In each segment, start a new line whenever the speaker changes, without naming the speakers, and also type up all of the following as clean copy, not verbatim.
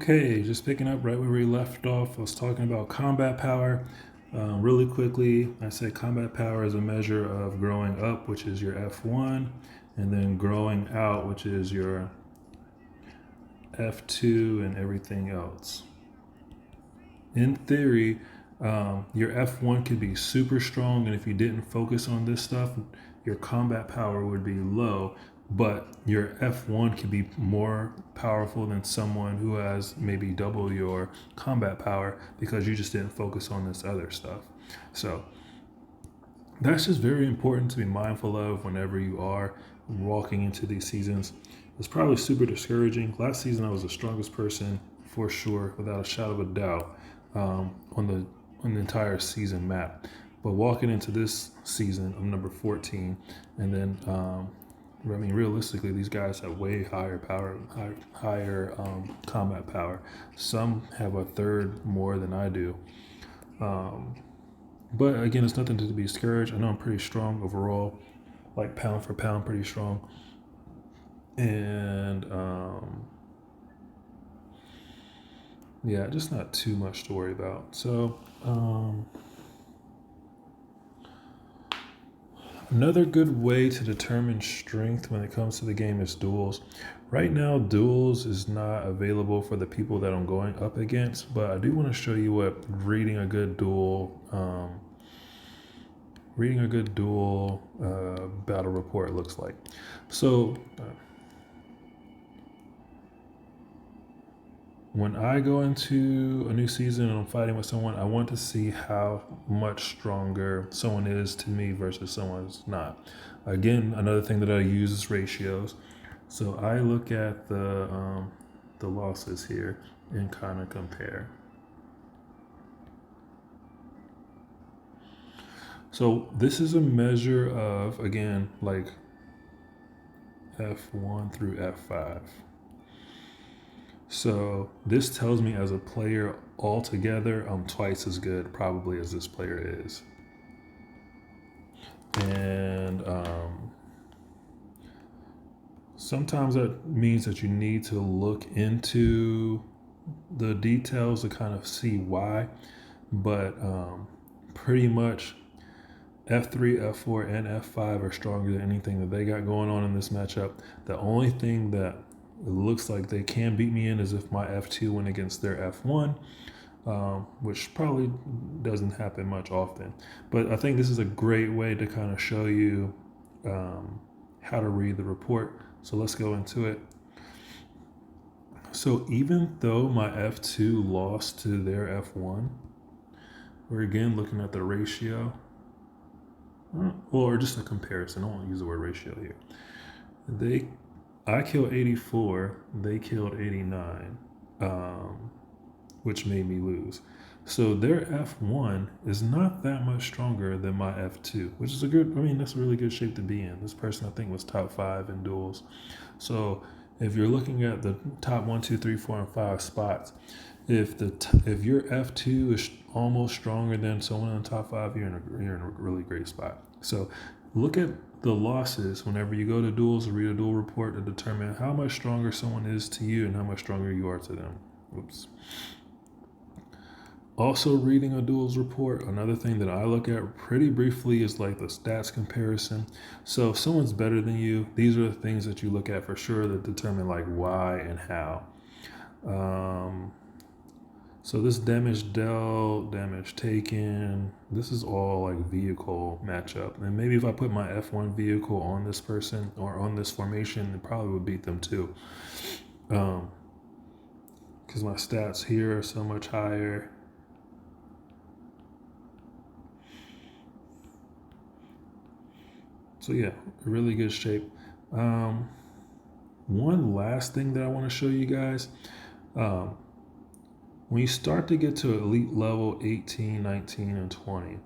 Okay, just picking up right where we left off. I was talking about combat power. Really quickly, I said combat power is a measure of growing up, which is your F1, and then growing out, which is your F2 and everything else. In theory, your F1 could be super strong, and if you didn't focus on this stuff, your combat power would be low. But your F1 can be more powerful than someone who has maybe double your combat power because you just didn't focus on this other stuff. So that's just very important to be mindful of whenever you are walking into these seasons. It's probably super discouraging. Last season, I was the strongest person for sure, without a shadow of a doubt, on the entire season map. But walking into this season, I'm number 14, and then realistically, these guys have way higher power, higher combat power. Some have a third more than I do. But again, it's nothing to be discouraged. I know I'm pretty strong overall, like pound for pound, pretty strong. And yeah, just not too much to worry about. So another good way to determine strength when it comes to the game is duels. Right now, duels is not available for the people that I'm going up against, but I do want to show you what reading a good duel battle report looks like. So when I go into a new season and I'm fighting with someone, I want to see how much stronger someone is to me versus someone's not. Again, another thing that I use is ratios. So I look at the losses here and kind of compare. So this is a measure of, again, like F1 through F5. So this tells me as a player altogether, I'm twice as good probably as this player is. And sometimes that means that you need to look into the details to kind of see why. But pretty much F3, F4, and F5 are stronger than anything that they got going on in this matchup. The only thing that it looks like they can beat me in is if my F2 went against their F1, which probably doesn't happen much often. But I think this is a great way to kind of show you how to read the report. So let's go into it. So even though my F2 lost to their F1, we're again looking at the ratio. Or just a comparison. I won't use the word ratio here. I killed 84. They killed 89, which made me lose. So their F1 is not that much stronger than my F2, which is that's a really good shape to be in. This person I think was top 5 in duels. So if you're looking at the top 1, 2, 3, 4, and 5 spots, if your F2 is almost stronger than someone in the top 5, you're in a really great spot. So look at the losses whenever you go to duels or read a duel report to determine how much stronger someone is to you and how much stronger you are to them. Oops. Also, reading a duels report, another thing that I look at pretty briefly is like the stats comparison. So if someone's better than you, these are the things that you look at for sure that determine like why and how. So this damage dealt, damage taken, this is all like vehicle matchup. And maybe if I put my F1 vehicle on this person or on this formation, it probably would beat them too. Because my stats here are so much higher. So yeah, really good shape. One last thing that I want to show you guys. When you start to get to elite level 18, 19, and 20,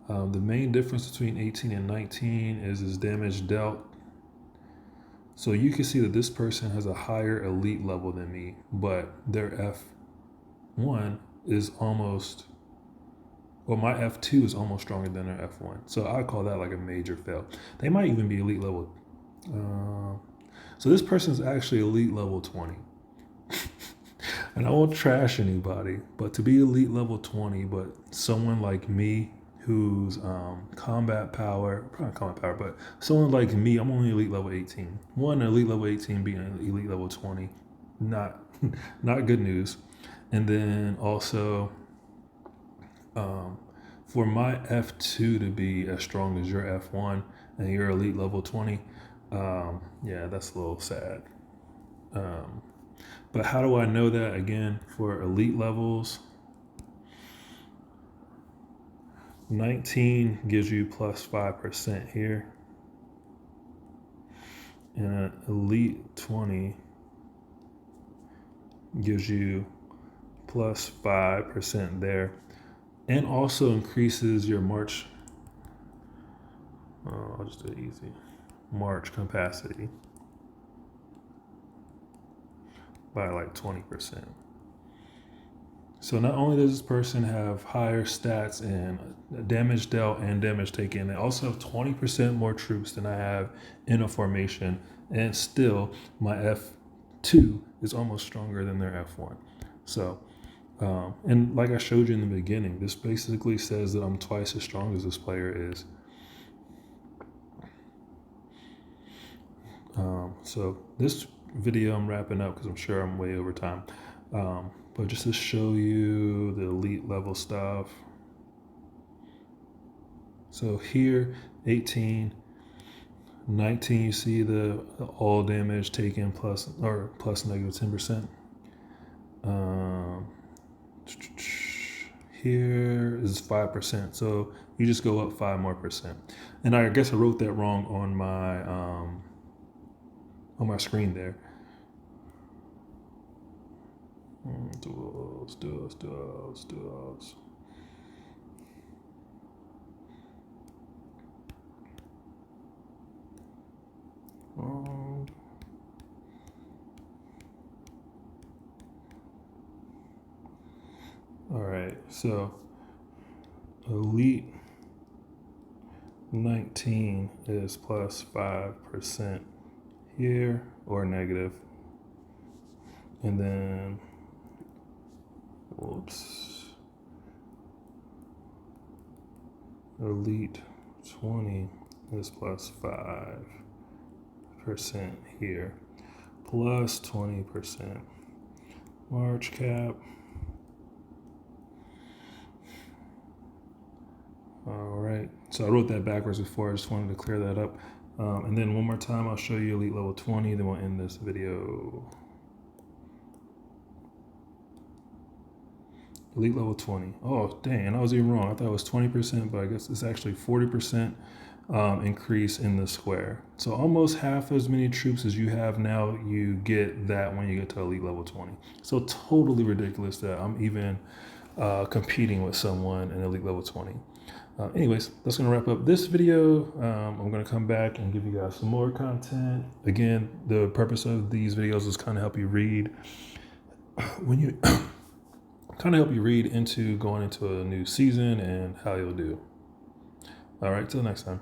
the main difference between 18 and 19 is damage dealt. So you can see that this person has a higher elite level than me, but their F1 is my F2 is almost stronger than their F1. So I call that like a major fail. They might even be elite level. So this person is actually elite level 20. And I won't trash anybody, but to be elite level 20, but someone like me who's combat power, probably not combat power, but someone like me, I'm only elite level 18. One, elite level 18 being elite level 20, not not good news. And then also, for my F2 to be as strong as your F1 and you're elite level 20, yeah, that's a little sad. But how do I know that? Again, for elite levels, 19 gives you plus 5% here. And an elite 20 gives you plus 5% there. And also increases your March, I'll just do it easy, March capacity by like 20%. So not only does this person have higher stats in damage dealt and damage taken, they also have 20% more troops than I have in a formation, and still my F2 is almost stronger than their F1. So, and like I showed you in the beginning, this basically says that I'm twice as strong as this player is. So this video I'm wrapping up because I'm sure I'm way over time. But just to show you the elite level stuff. So here, 18, 19, you see the all damage taken plus negative 10%. Here is 5%. So you just go up 5 more percent. And I guess I wrote that wrong on my screen there. Duels. All right, so elite 19 is plus 5% here or negative. And then, elite 20 is plus 5% here, plus 20%. March cap. All right, so I wrote that backwards before. I just wanted to clear that up. And then one more time, I'll show you elite level 20, then we'll end this video. Elite level 20. Oh, dang, I was even wrong. I thought it was 20%, but I guess it's actually 40% increase in the square. So almost half as many troops as you have now, you get that when you get to elite level 20. So totally ridiculous that I'm even competing with someone in elite level 20. Anyways, that's going to wrap up this video. I'm going to come back and give you guys some more content. Again, the purpose of these videos is kind of help you read when you kind of help you read into going into a new season and how you'll do. All right, till next time.